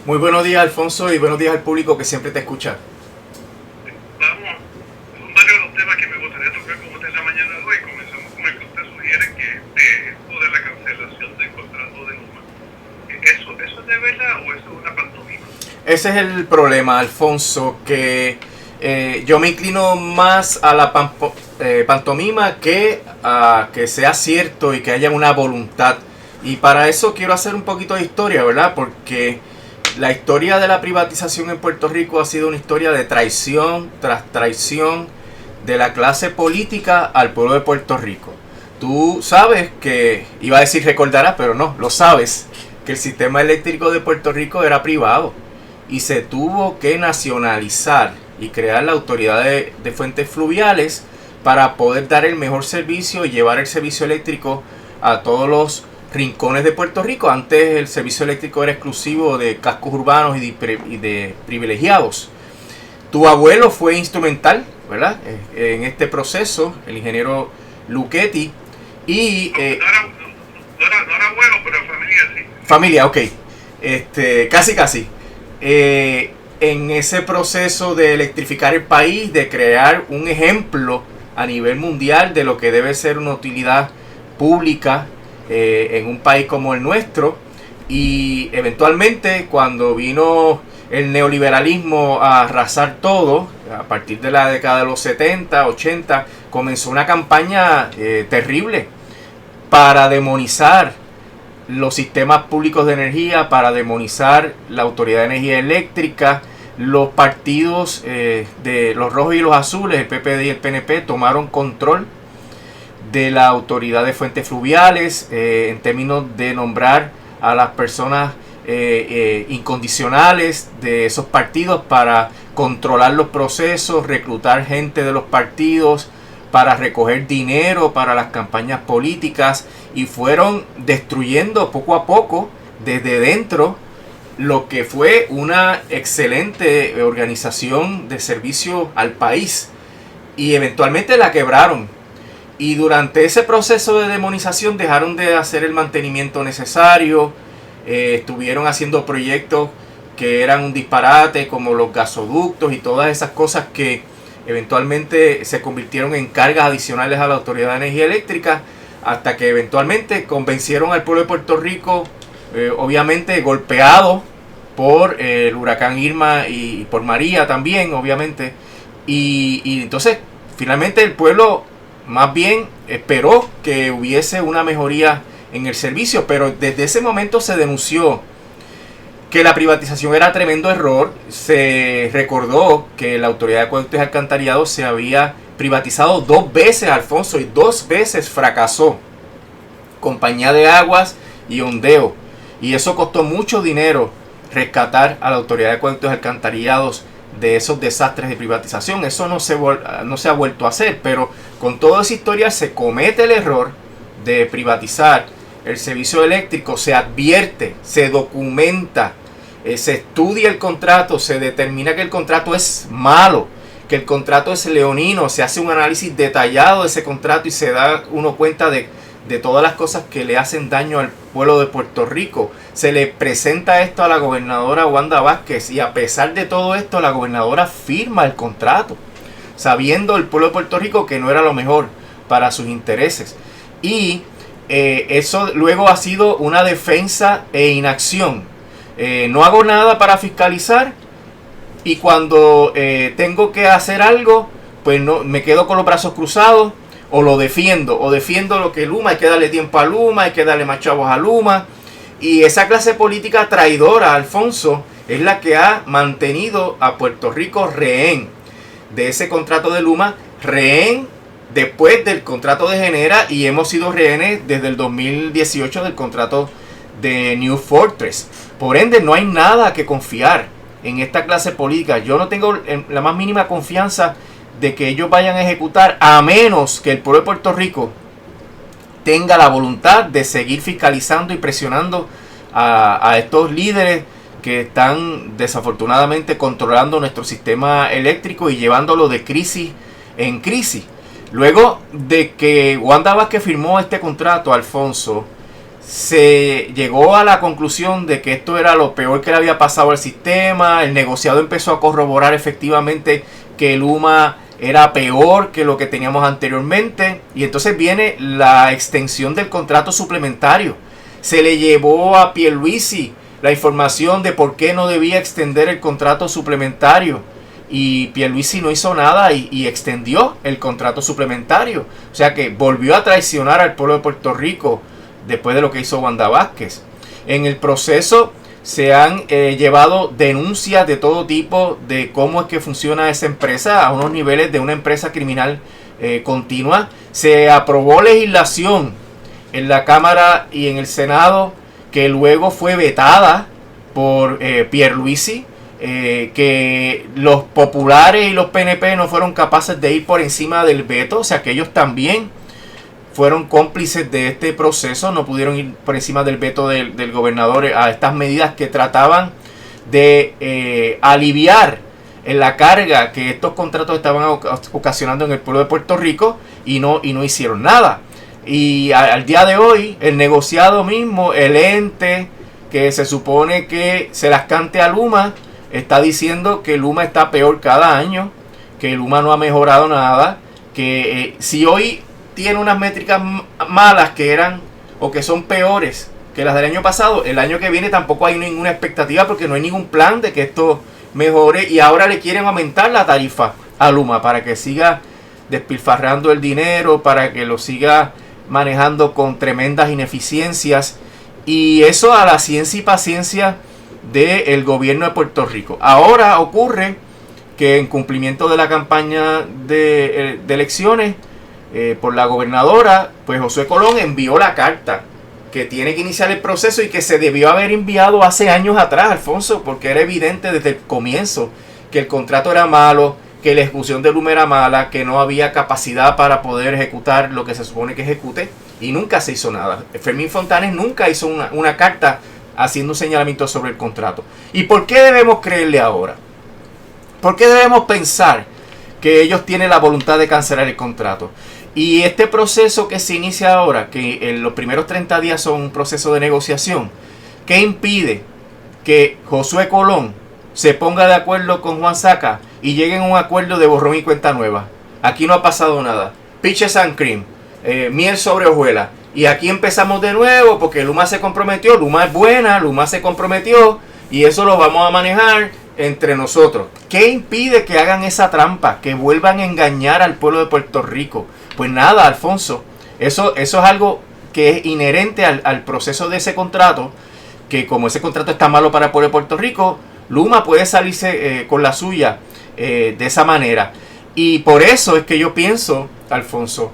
Muy buenos días, Alfonso, y buenos días al público que siempre te escucha. Vamos, son varios los temas que me gustaría tocar con usted en la mañana de hoy. Comenzamos con el que usted sugiere, que esto de la cancelación del contrato de Luma. ¿Eso es de verdad o eso es una pantomima? Ese es el problema, Alfonso, que yo me inclino más a la pantomima que a que sea cierto y que haya una voluntad. Y para eso quiero hacer un poquito de historia, ¿verdad? Porque la historia de la privatización en Puerto Rico ha sido una historia de traición tras traición de la clase política al pueblo de Puerto Rico. Tú sabes que, iba a decir recordarás, pero no, lo sabes, que el sistema eléctrico de Puerto Rico era privado y se tuvo que nacionalizar y crear la autoridad de fuentes fluviales para poder dar el mejor servicio y llevar el servicio eléctrico a todos los rincones de Puerto Rico. Antes el servicio eléctrico era exclusivo de cascos urbanos y de privilegiados. Tu abuelo fue instrumental, ¿verdad?, en este proceso, el ingeniero Luchetti. Y No era bueno, pero familia sí. familia, ok, casi. En ese proceso de electrificar el país, de crear un ejemplo a nivel mundial de lo que debe ser una utilidad pública en un país como el nuestro. Y eventualmente, cuando vino el neoliberalismo a arrasar todo, a partir de la década de los 70, 80, comenzó una campaña terrible para demonizar los sistemas públicos de energía, para demonizar la Autoridad de Energía Eléctrica. Los partidos de los rojos y los azules, el PPD y el PNP, tomaron control de la Autoridad de Fuentes Fluviales en términos de nombrar a las personas incondicionales de esos partidos para controlar los procesos, reclutar gente de los partidos para recoger dinero para las campañas políticas, y fueron destruyendo poco a poco desde dentro lo que fue una excelente organización de servicio al país, y eventualmente la quebraron. Y durante ese proceso de demonización dejaron de hacer el mantenimiento necesario, estuvieron haciendo proyectos que eran un disparate, como los gasoductos y todas esas cosas que eventualmente se convirtieron en cargas adicionales a la Autoridad de Energía Eléctrica, hasta que eventualmente convencieron al pueblo de Puerto Rico, obviamente golpeado por el huracán Irma y por María también, obviamente. Y entonces finalmente el pueblo más bien esperó que hubiese una mejoría en el servicio, pero desde ese momento se denunció que la privatización era tremendo error. Se recordó que la Autoridad de Acueductos y Alcantarillados se había privatizado 2 veces, Alfonso, y 2 veces fracasó. Compañía de Aguas y Ondeo. Y eso costó mucho dinero, rescatar a la Autoridad de Acueductos y Alcantarillados de esos desastres de privatización. Eso no se ha vuelto a hacer, pero con toda esa historia se comete el error de privatizar el servicio eléctrico. Se advierte, se documenta, se estudia el contrato, se determina que el contrato es malo, que el contrato es leonino, se hace un análisis detallado de ese contrato y se da uno cuenta de todas las cosas que le hacen daño al pueblo de Puerto Rico. Se le presenta esto a la gobernadora Wanda Vázquez, y a pesar de todo esto la gobernadora firma el contrato, sabiendo el pueblo de Puerto Rico que no era lo mejor para sus intereses. Y eso luego ha sido una defensa e inacción. No hago nada para fiscalizar, y cuando tengo que hacer algo, pues no me quedo con los brazos cruzados, o lo defiendo, lo que Luma, hay que darle tiempo a Luma, hay que darle más chavos a Luma. Y esa clase política traidora, Alfonso, es la que ha mantenido a Puerto Rico rehén de ese contrato de Luma, rehén después del contrato de Genera, y hemos sido rehenes desde el 2018 del contrato de New Fortress. Por ende, no hay nada que confiar en esta clase política. Yo no tengo la más mínima confianza de que ellos vayan a ejecutar, a menos que el pueblo de Puerto Rico tenga la voluntad de seguir fiscalizando y presionando a estos líderes que están desafortunadamente controlando nuestro sistema eléctrico y llevándolo de crisis en crisis. Luego de que Wanda Vázquez firmó este contrato, Alfonso, se llegó a la conclusión de que esto era lo peor que le había pasado al sistema. El negociado empezó a corroborar efectivamente que Luma era peor que lo que teníamos anteriormente, y entonces viene la extensión del contrato suplementario. Se le llevó a Pierluisi la información de por qué no debía extender el contrato suplementario, y Pierluisi no hizo nada y extendió el contrato suplementario. O sea que volvió a traicionar al pueblo de Puerto Rico después de lo que hizo Wanda Vázquez. En el proceso se han llevado denuncias de todo tipo de cómo es que funciona esa empresa a unos niveles de una empresa criminal continua. Se aprobó legislación en la Cámara y en el Senado que luego fue vetada por Pierluisi, que los populares y los PNP no fueron capaces de ir por encima del veto. O sea que ellos también fueron cómplices de este proceso, no pudieron ir por encima del veto del gobernador a estas medidas que trataban de aliviar en la carga que estos contratos estaban ocasionando en el pueblo de Puerto Rico, y no hicieron nada. Y al día de hoy, el negociado mismo, el ente que se supone que se las cante a Luma, está diciendo que Luma está peor cada año, que Luma no ha mejorado nada, que si hoy tiene unas métricas malas que eran o que son peores que las del año pasado, el año que viene tampoco hay ninguna expectativa, porque no hay ningún plan de que esto mejore, y ahora le quieren aumentar la tarifa a Luma para que siga despilfarrando el dinero, para que lo siga manejando con tremendas ineficiencias, y eso a la ciencia y paciencia del gobierno de Puerto Rico. Ahora ocurre que en cumplimiento de la campaña de elecciones por la gobernadora, pues Josué Colón envió la carta que tiene que iniciar el proceso y que se debió haber enviado hace años atrás, Alfonso, porque era evidente desde el comienzo que el contrato era malo, que la ejecución de Luma era mala, que no había capacidad para poder ejecutar lo que se supone que ejecute, y nunca se hizo nada. Fermín Fontanes nunca hizo una carta haciendo un señalamiento sobre el contrato. ¿Y por qué debemos creerle ahora? ¿Por qué debemos pensar que ellos tienen la voluntad de cancelar el contrato? Y este proceso que se inicia ahora, que en los primeros 30 días son un proceso de negociación, ¿qué impide que Josué Colón se ponga de acuerdo con Juan Saca y lleguen a un acuerdo de borrón y cuenta nueva? Aquí no ha pasado nada. Peaches and cream, miel sobre hojuelas. Y aquí empezamos de nuevo porque Luma se comprometió, Luma es buena, Luma se comprometió, y eso lo vamos a manejar entre nosotros. ¿Qué impide que hagan esa trampa, que vuelvan a engañar al pueblo de Puerto Rico? Pues nada, Alfonso, eso es algo que es inherente al proceso de ese contrato, que como ese contrato está malo para el pueblo de Puerto Rico, Luma puede salirse con la suya de esa manera. Y por eso es que yo pienso, Alfonso,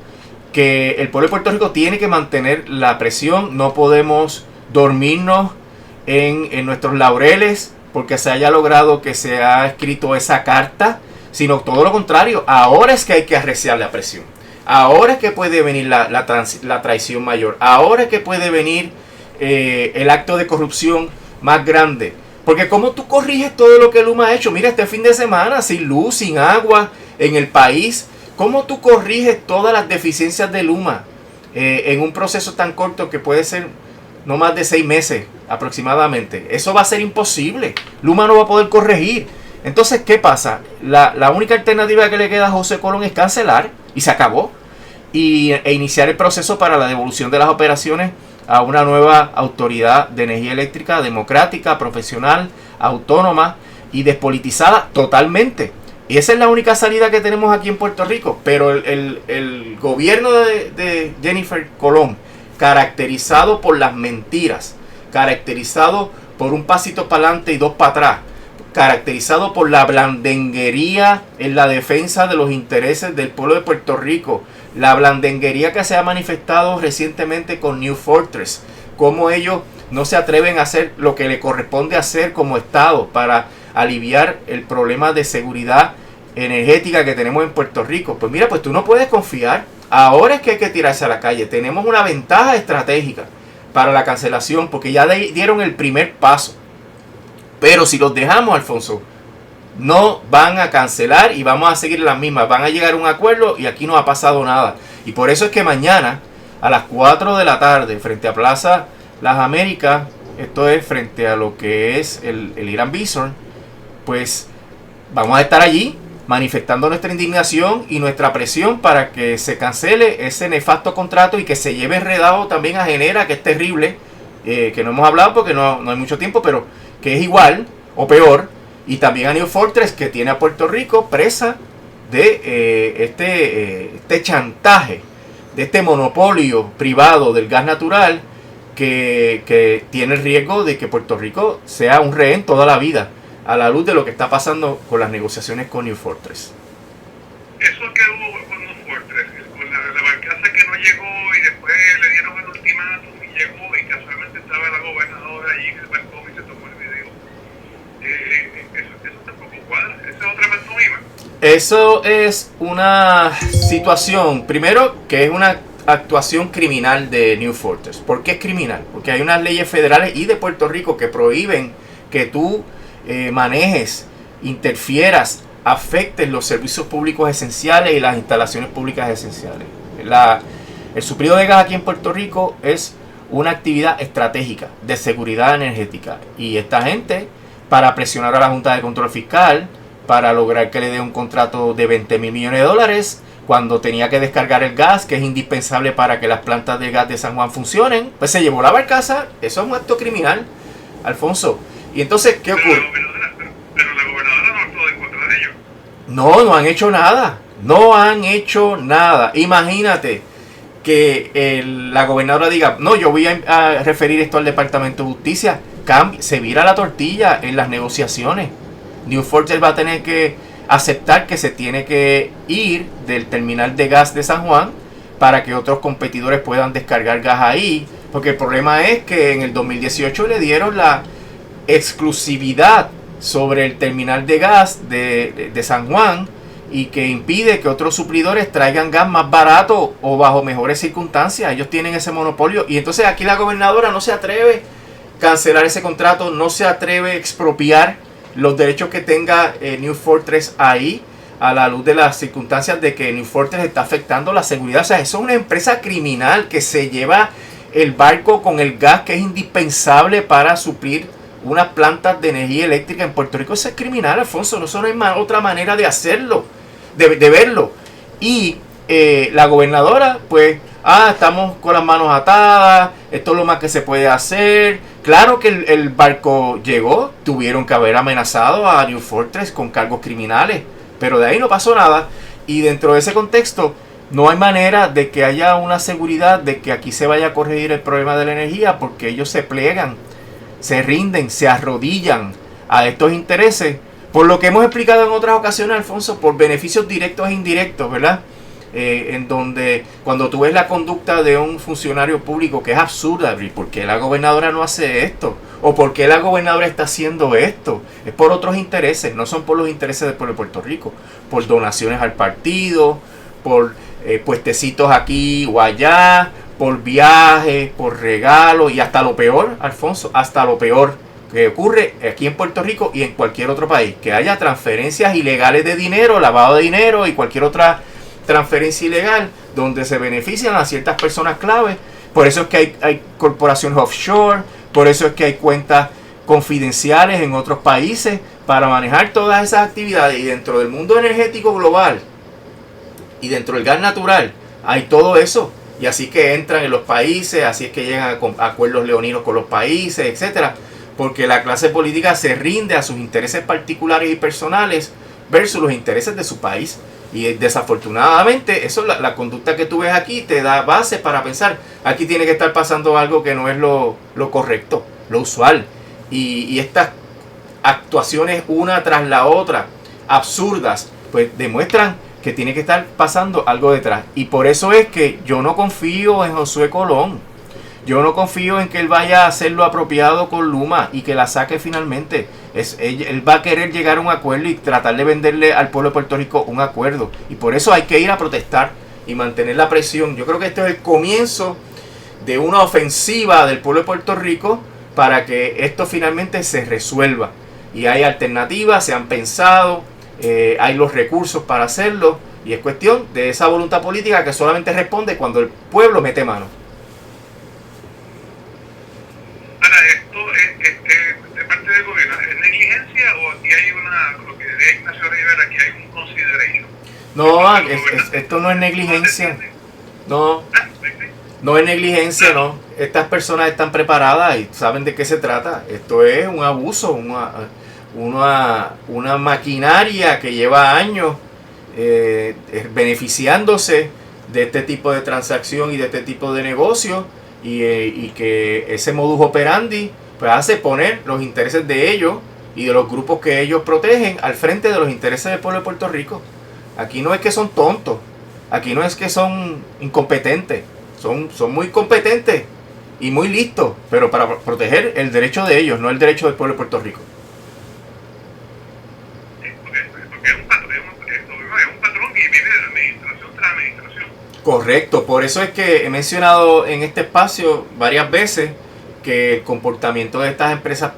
que el pueblo de Puerto Rico tiene que mantener la presión. No podemos dormirnos en nuestros laureles porque se haya logrado que se ha escrito esa carta, sino todo lo contrario. Ahora es que hay que arreciar la presión. Ahora es que puede venir la traición mayor. Ahora es que puede venir el acto de corrupción más grande. Porque ¿cómo tú corriges todo lo que Luma ha hecho? Mira, este fin de semana, sin luz, sin agua en el país, ¿cómo tú corriges todas las deficiencias de Luma en un proceso tan corto que puede ser no más de 6 meses aproximadamente? Eso va a ser imposible. Luma no va a poder corregir. Entonces, ¿qué pasa? La única alternativa que le queda a José Colón es cancelar, y se acabó, e iniciar el proceso para la devolución de las operaciones a una nueva autoridad de energía eléctrica democrática, profesional, autónoma y despolitizada totalmente. Y esa es la única salida que tenemos aquí en Puerto Rico. Pero el gobierno de Jennifer Colón, caracterizado por las mentiras, caracterizado por un pasito para adelante y 2 para atrás, caracterizado por la blandenguería en la defensa de los intereses del pueblo de Puerto Rico, la blandenguería que se ha manifestado recientemente con New Fortress, cómo ellos no se atreven a hacer lo que le corresponde hacer como Estado para aliviar el problema de seguridad energética que tenemos en Puerto Rico. Pues mira, pues tú no puedes confiar. Ahora es que hay que tirarse a la calle. Tenemos una ventaja estratégica para la cancelación porque ya dieron el primer paso. Pero si los dejamos, Alfonso, no van a cancelar y vamos a seguir las mismas. Van a llegar a un acuerdo y aquí no ha pasado nada. Y por eso es que mañana a las 4 de la tarde frente a Plaza las Américas, esto es frente a lo que es el Irán Bison, pues vamos a estar allí manifestando nuestra indignación y nuestra presión para que se cancele ese nefasto contrato y que se lleve enredado también a Genera, que es terrible, que no hemos hablado porque no hay mucho tiempo, pero que es igual o peor, y también a New Fortress, que tiene a Puerto Rico presa de este chantaje, de este monopolio privado del gas natural, que tiene el riesgo de que Puerto Rico sea un rehén toda la vida, a la luz de lo que está pasando con las negociaciones con New Fortress. Eso que hubo con New Fortress, con la barcaza que no llegó y después le dieron el ultimátum y llegó y casualmente estaba la gobernadora allí en el balcón y se tomó el video. Eso tampoco cuadra, esa es otra pantomima. Eso es una situación, primero, que es una actuación criminal de New Fortress. ¿Por qué es criminal? Porque hay unas leyes federales y de Puerto Rico que prohíben que tú manejes, interfieras, afectes los servicios públicos esenciales y las instalaciones públicas esenciales. El suplido de gas aquí en Puerto Rico es una actividad estratégica de seguridad energética, y esta gente, para presionar a la Junta de Control Fiscal para lograr que le dé un contrato de $20,000 millones cuando tenía que descargar el gas, que es indispensable para que las plantas de gas de San Juan funcionen, pues se llevó la barcaza. Eso es un acto criminal, Alfonso. Y entonces, ¿qué ocurre? Pero la gobernadora no actuó en contra de ellos. No han hecho nada. No han hecho nada. Imagínate que la gobernadora diga, no, yo voy a referir esto al Departamento de Justicia. Se vira la tortilla en las negociaciones. New Fortress va a tener que aceptar que se tiene que ir del terminal de gas de San Juan para que otros competidores puedan descargar gas ahí. Porque el problema es que en el 2018 le dieron la exclusividad sobre el terminal de gas de San Juan, y que impide que otros suplidores traigan gas más barato o bajo mejores circunstancias. Ellos tienen ese monopolio, y entonces aquí la gobernadora no se atreve a cancelar ese contrato, no se atreve a expropiar los derechos que tenga New Fortress ahí, a la luz de las circunstancias de que New Fortress está afectando la seguridad. O sea, eso es una empresa criminal que se lleva el barco con el gas que es indispensable para suplir unas plantas de energía eléctrica en Puerto Rico. Eso es criminal, Alfonso. No hay otra manera de hacerlo, de verlo. Y la gobernadora, pues, estamos con las manos atadas, esto es lo más que se puede hacer. Claro que el barco llegó, tuvieron que haber amenazado a New Fortress con cargos criminales, pero de ahí no pasó nada. Y dentro de ese contexto, no hay manera de que haya una seguridad de que aquí se vaya a corregir el problema de la energía, porque ellos se plegan, se rinden, se arrodillan a estos intereses, por lo que hemos explicado en otras ocasiones, Alfonso, por beneficios directos e indirectos, ¿verdad? En donde cuando tú ves la conducta de un funcionario público que es absurda, ¿por qué la gobernadora no hace esto? ¿O por qué la gobernadora está haciendo esto? Es por otros intereses, no son por los intereses del pueblo de Puerto Rico, por donaciones al partido, por puestecitos aquí o allá, por viajes, por regalos, y hasta lo peor, Alfonso, hasta lo peor que ocurre aquí en Puerto Rico y en cualquier otro país, que haya transferencias ilegales de dinero, lavado de dinero y cualquier otra transferencia ilegal donde se benefician a ciertas personas clave. Por eso es que hay corporaciones offshore, por eso es que hay cuentas confidenciales en otros países para manejar todas esas actividades. Y dentro del mundo energético global y dentro del gas natural hay todo eso, y así que entran en los países, así es que llegan a acuerdos leoninos con los países, etcétera, porque la clase política se rinde a sus intereses particulares y personales versus los intereses de su país. Y desafortunadamente, eso, la conducta que tú ves aquí te da base para pensar, aquí tiene que estar pasando algo que no es lo correcto, lo usual. Y estas actuaciones una tras la otra, absurdas, pues demuestran que tiene que estar pasando algo detrás. Y por eso es que yo no confío en Josué Colón. Yo no confío en que él vaya a hacer lo apropiado con Luma y que la saque finalmente. Él va a querer llegar a un acuerdo y tratar de venderle al pueblo de Puerto Rico un acuerdo. Y por eso hay que ir a protestar y mantener la presión. Yo creo que este es el comienzo de una ofensiva del pueblo de Puerto Rico para que esto finalmente se resuelva. Y hay alternativas, se han pensado, hay los recursos para hacerlo. Y es cuestión de esa voluntad política que solamente responde cuando el pueblo mete mano. Ignacio Rivera, que hay un consideration. No, esto no es negligencia. No, no es negligencia, no. Estas personas están preparadas y saben de qué se trata. Esto es un abuso, una maquinaria que lleva años beneficiándose de este tipo de transacción y de este tipo de negocio, y que ese modus operandi pues hace poner los intereses de ellos y de los grupos que ellos protegen al frente de los intereses del pueblo de Puerto Rico. Aquí no es que son tontos, aquí no es que son incompetentes, son muy competentes y muy listos, pero para proteger el derecho de ellos, no el derecho del pueblo de Puerto Rico. Porque es un patrón y vive de administración tras administración. Correcto, por eso es que he mencionado en este espacio varias veces que el comportamiento de estas empresas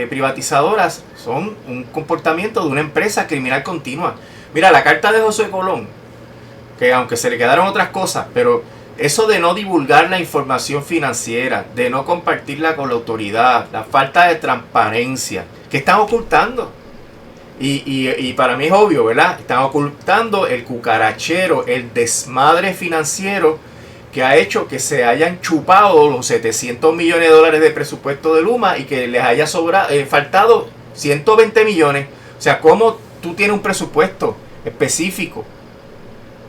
privatizadoras son un comportamiento de una empresa criminal continua. Mira, la carta de Josué Colón, que aunque se le quedaron otras cosas, pero eso de no divulgar la información financiera, de no compartirla con la autoridad, la falta de transparencia, que están ocultando. Y para mí es obvio, ¿verdad? Están ocultando el cucarachero, el desmadre financiero que ha hecho que se hayan chupado los 700 millones de dólares de presupuesto de Luma y que les haya faltado 120 millones. O sea, ¿cómo tú tienes un presupuesto específico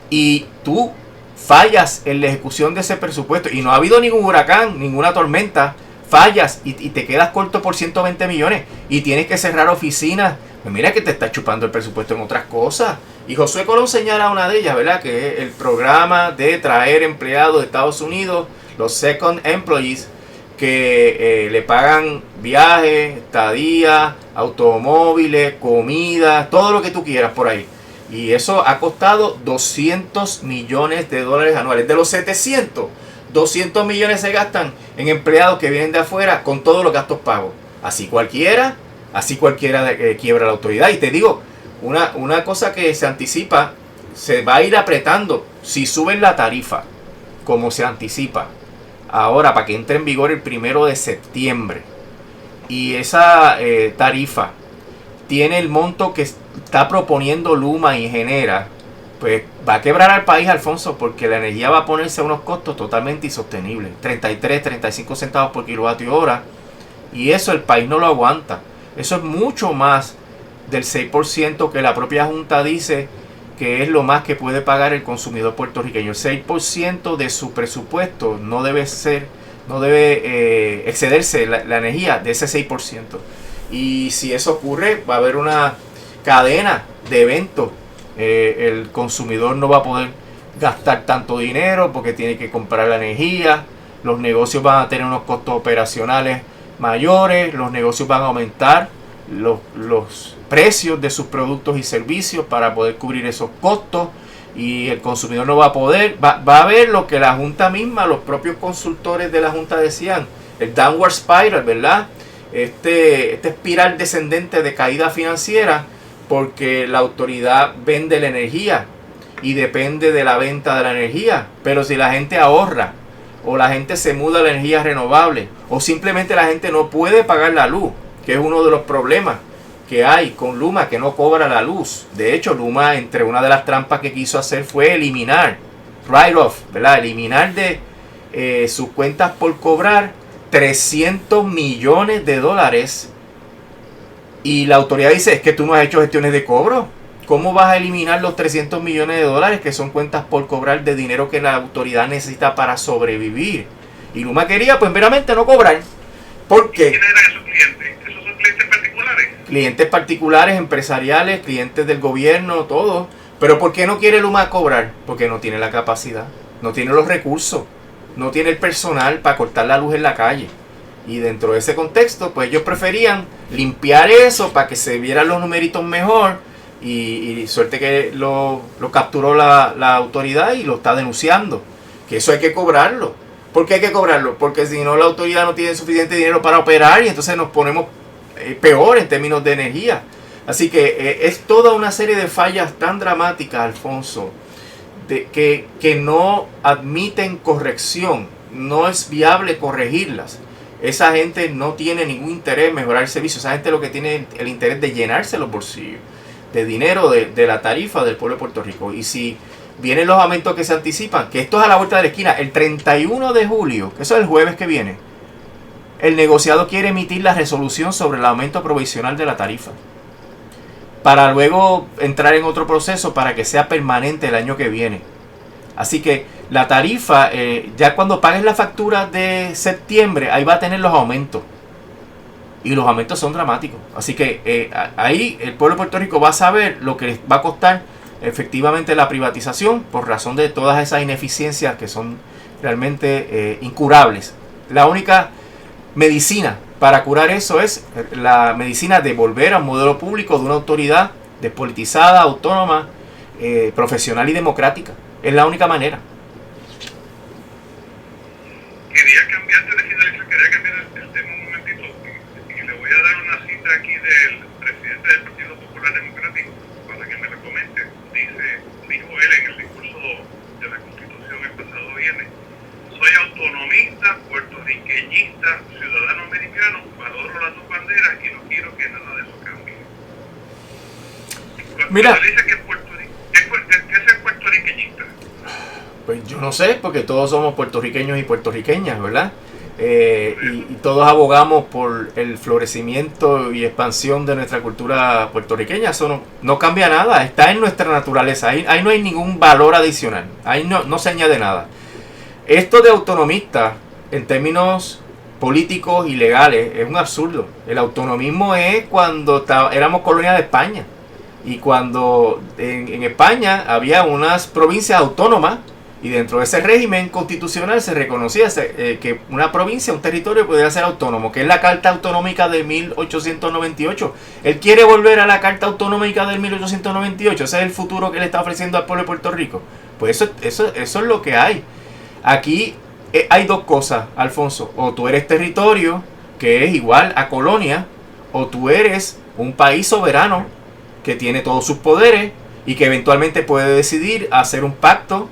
y tú fallas en la ejecución de ese presupuesto y no ha habido ningún huracán, ninguna tormenta, fallas y te quedas corto por 120 millones y tienes que cerrar oficinas? Pues mira que te está chupando el presupuesto en otras cosas. Y Josué Colón señala una de ellas, ¿verdad? Que es el programa de traer empleados de Estados Unidos, los second employees, que le pagan viajes, estadía, automóviles, comida, todo lo que tú quieras por ahí. Y eso ha costado 200 millones de dólares anuales. De los 700, 200 millones se gastan en empleados que vienen de afuera con todos los gastos pagos. Así cualquiera quiebra la autoridad. Y te digo, una cosa que se anticipa, se va a ir apretando si suben la tarifa, como se anticipa ahora, para que entre en vigor el 1 de septiembre. Y esa tarifa tiene el monto que está proponiendo Luma y Genera, pues va a quebrar al país, Alfonso, porque la energía va a ponerse a unos costos totalmente insostenibles, 33, 35 centavos por kilovatio hora, y eso el país no lo aguanta. Eso es mucho más del 6% que la propia Junta dice que es lo más que puede pagar el consumidor puertorriqueño. El 6% de su presupuesto no debe excederse la energía de ese 6%. Y si eso ocurre, va a haber una cadena de eventos. El consumidor no va a poder gastar tanto dinero porque tiene que comprar la energía. Los negocios van a tener unos costos operacionales mayores, los negocios van a aumentar los precios de sus productos y servicios para poder cubrir esos costos, y el consumidor no va a poder, va a ver lo que la Junta misma, los propios consultores de la Junta decían, el downward spiral, ¿verdad? Este espiral descendente de caída financiera, porque la autoridad vende la energía y depende de la venta de la energía. Pero si la gente ahorra, o la gente se muda a la energía renovable, o simplemente la gente no puede pagar la luz, que es uno de los problemas que hay con Luma, que no cobra la luz. De hecho, Luma, entre una de las trampas que quiso hacer fue eliminar, write-off, ¿verdad? Eliminar de sus cuentas por cobrar 300 millones de dólares. Y la autoridad dice, es que tú no has hecho gestiones de cobro. ¿Cómo vas a eliminar los 300 millones de dólares que son cuentas por cobrar de dinero que la autoridad necesita para sobrevivir? Y Luma quería, pues, meramente no cobrar. ¿Por qué? ¿Quiénes eran esos clientes? ¿Esos son clientes particulares? Clientes particulares, empresariales, clientes del gobierno, todo. Pero ¿por qué no quiere Luma cobrar? Porque no tiene la capacidad, no tiene los recursos, no tiene el personal para cortar la luz en la calle. Y dentro de ese contexto, pues ellos preferían limpiar eso para que se vieran los numeritos mejor. Y suerte que lo capturó la autoridad y lo está denunciando. Que eso hay que cobrarlo. ¿Por qué hay que cobrarlo? Porque si no, la autoridad no tiene suficiente dinero para operar y entonces nos ponemos peor en términos de energía. Así que es toda una serie de fallas tan dramáticas, Alfonso, que no admiten corrección. No es viable corregirlas. Esa gente no tiene ningún interés en mejorar el servicio. Esa gente lo que tiene es el interés de llenarse los bolsillos. de dinero de la tarifa del pueblo de Puerto Rico. Y si vienen los aumentos que se anticipan, que esto es a la vuelta de la esquina, el 31 de julio, que eso es el jueves que viene, el negociado quiere emitir la resolución sobre el aumento provisional de la tarifa, para luego entrar en otro proceso para que sea permanente el año que viene. Así que la tarifa, ya cuando pagues la factura de septiembre, ahí va a tener los aumentos. Y los aumentos son dramáticos. Así que ahí el pueblo de Puerto Rico va a saber lo que les va a costar efectivamente la privatización, por razón de todas esas ineficiencias que son realmente incurables. La única medicina para curar eso es la medicina de volver a un modelo público de una autoridad despolitizada, autónoma, profesional y democrática. Es la única manera. Quería cambiar el tema un momentito y le voy a dar una cita aquí del presidente del Partido Popular Democrático para que me la comente. Dijo él en el discurso de la Constitución el pasado viernes: soy autonomista, puertorriqueñista, ciudadano americano, valoro las dos banderas y no quiero que nada de eso cambie. Mira, usted dice que ¿qué es el puertorriqueñista? Pues yo no sé, porque todos somos puertorriqueños y puertorriqueñas, ¿verdad? Y todos abogamos por el florecimiento y expansión de nuestra cultura puertorriqueña. Eso no cambia nada, está en nuestra naturaleza. Ahí no hay ningún valor adicional, ahí no se añade nada. Esto de autonomista, en términos políticos y legales, es un absurdo. El autonomismo es cuando éramos colonia de España. Y cuando en España había unas provincias autónomas, y dentro de ese régimen constitucional se reconocía que una provincia, un territorio podía ser autónomo, que es la Carta Autonómica de 1898. Él quiere volver a la Carta Autonómica del 1898. Ese es el futuro que le está ofreciendo al pueblo de Puerto Rico. Pues eso es lo que hay. Aquí hay dos cosas, Alfonso. O tú eres territorio, que es igual a colonia, o tú eres un país soberano que tiene todos sus poderes y que eventualmente puede decidir hacer un pacto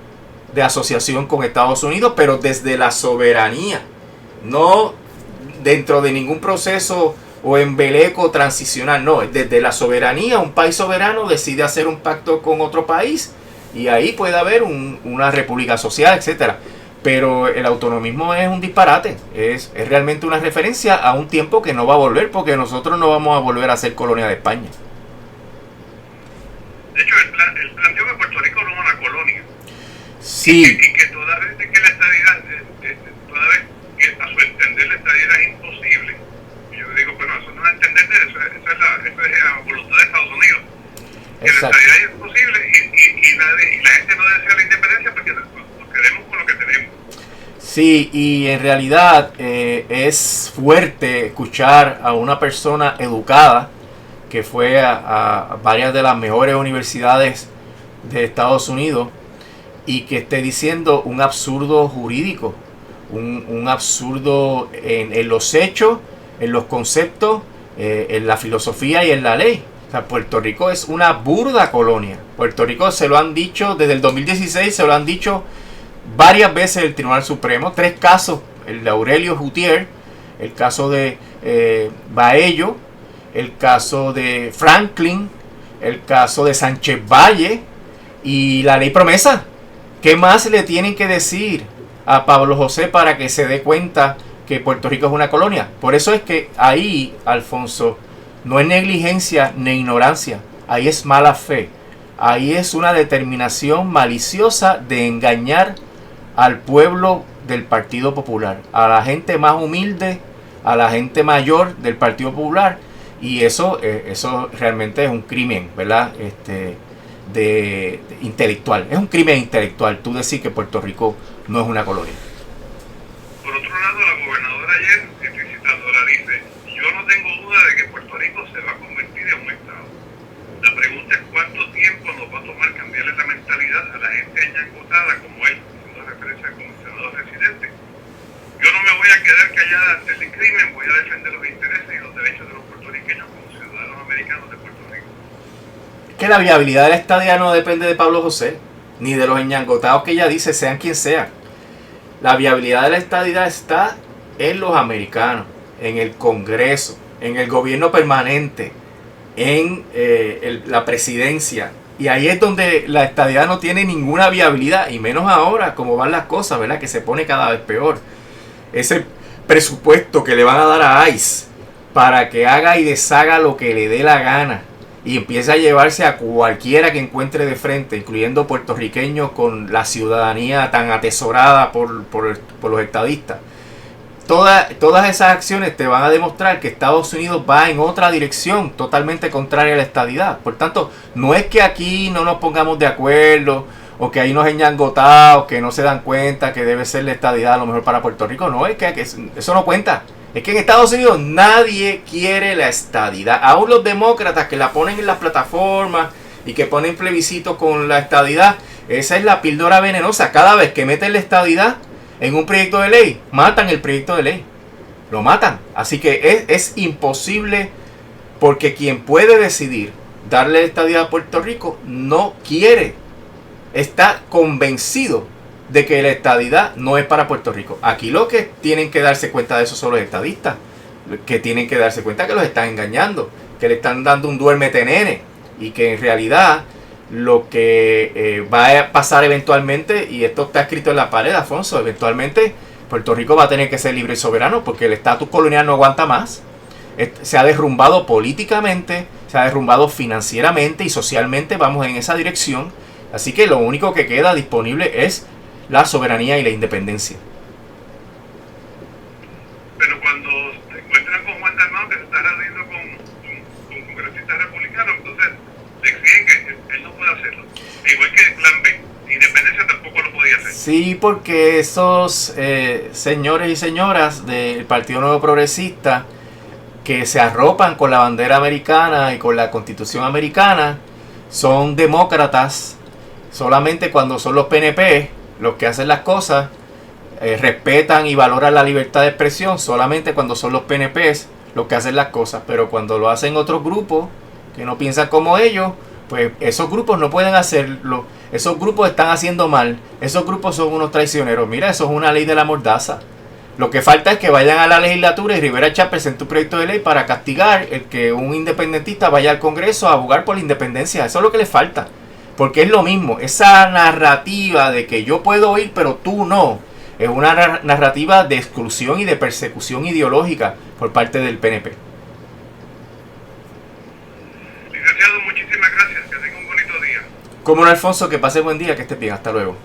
de asociación con Estados Unidos, pero desde la soberanía, no dentro de ningún proceso o embeleco transicional, no, desde la soberanía. Un país soberano decide hacer un pacto con otro país y ahí puede haber una república asociada, etcétera. Pero el autonomismo es un disparate, es realmente una referencia a un tiempo que no va a volver, porque nosotros no vamos a volver a ser colonia de España. De hecho, el planteo que Puerto Rico no es una colonia. Sí. Y que toda vez que la estadidad, toda vez que a su entender la estadidad es imposible, yo digo, bueno, eso no es entender, eso es la voluntad de Estados Unidos. Que Exacto. la estadidad es imposible y la gente no desea la independencia porque nos quedemos con lo que tenemos. Sí, y en realidad es fuerte escuchar a una persona educada que fue a varias de las mejores universidades de Estados Unidos y que esté diciendo un absurdo jurídico, un absurdo en los hechos, en los conceptos, en la filosofía y en la ley. O sea, Puerto Rico es una burda colonia. Puerto Rico se lo han dicho desde el 2016, se lo han dicho varias veces el Tribunal Supremo. 3 casos, el de Aurelio Jutier, el caso de Baello, el caso de Franklin, el caso de Sánchez Valle y la ley promesa. ¿Qué más le tienen que decir a Pablo José para que se dé cuenta que Puerto Rico es una colonia? Por eso es que ahí, Alfonso, no es negligencia ni ignorancia, ahí es mala fe, ahí es una determinación maliciosa de engañar al pueblo del Partido Popular, a la gente más humilde, a la gente mayor del Partido Popular, y eso realmente es un crimen, ¿verdad? De intelectual, es un crimen intelectual tú decir que Puerto Rico no es una colonia. Por otro lado, la gobernadora ayer, estoy citándola, dice: yo no tengo duda de que Puerto Rico se va a convertir en un estado. La pregunta es cuánto tiempo nos va a tomar cambiarle la mentalidad a la gente añangotada como él, haciendo referencia al comisionado residente. Yo no me voy a quedar callada ante el crimen, voy a defender los intereses y los derechos de los puertorriqueños como ciudadanos americanos de Puerto Rico. Que la viabilidad de la estadía no depende de Pablo José, ni de los enñangotados que ella dice, sean quien sean. La viabilidad de la estadidad está en los americanos, en el Congreso, en el gobierno permanente. en la presidencia. Y ahí es donde la estadidad no tiene ninguna viabilidad, y menos ahora, como van las cosas, ¿verdad? Que se pone cada vez peor. Ese presupuesto que le van a dar a ICE para que haga y deshaga lo que le dé la gana y empiece a llevarse a cualquiera que encuentre de frente, incluyendo puertorriqueños con la ciudadanía tan atesorada por los estadistas. Todas esas acciones te van a demostrar que Estados Unidos va en otra dirección totalmente contraria a la estadidad. Por tanto, no es que aquí no nos pongamos de acuerdo o que ahí nos enyangotados, que no se dan cuenta que debe ser la estadidad a lo mejor para Puerto Rico. No, es que eso no cuenta. Es que en Estados Unidos nadie quiere la estadidad. Aún los demócratas que la ponen en las plataformas y que ponen plebiscitos con la estadidad, esa es la píldora venenosa. Cada vez que meten la estadidad en un proyecto de ley, matan el proyecto de ley. Lo matan. Así que es imposible, porque quien puede decidir darle estadidad a Puerto Rico no quiere. Está convencido de que la estadidad no es para Puerto Rico. Aquí lo que tienen que darse cuenta de eso son los estadistas, que tienen que darse cuenta que los están engañando, que le están dando un duérmete nene, y que en realidad lo que va a pasar eventualmente, y esto está escrito en la pared, Afonso, eventualmente Puerto Rico va a tener que ser libre y soberano, porque el estatus colonial no aguanta más. Se ha derrumbado políticamente, se ha derrumbado financieramente y socialmente. Vamos en esa dirección. Así que lo único que queda disponible es la soberanía y la independencia. Pero cuando se encuentran con Juan Dalmau, que se está reuniendo con congresistas republicanos, entonces le exigen que él no puede hacerlo. Igual que el plan B, independencia tampoco lo podía hacer. Sí, porque esos señores y señoras del Partido Nuevo Progresista, que se arropan con la bandera americana y con la Constitución americana, son demócratas solamente cuando son los PNP los que hacen las cosas. Respetan y valoran la libertad de expresión solamente cuando son los PNPs los que hacen las cosas, pero cuando lo hacen otros grupos que no piensan como ellos, pues esos grupos no pueden hacerlo. Esos grupos están haciendo mal, esos grupos son unos traicioneros. Mira, eso es una ley de la mordaza. Lo que falta es que vayan a la legislatura y Rivera Chatz presente un proyecto de ley para castigar el que un independentista vaya al Congreso a abogar por la independencia. Eso es lo que les falta, porque es lo mismo. Esa narrativa de que yo puedo ir pero tú no, es una narrativa de exclusión y de persecución ideológica por parte del PNP. Licenciado, muchísimas gracias. Que tenga un bonito día. Como no, Alfonso, que pase buen día, que estés bien. Hasta luego.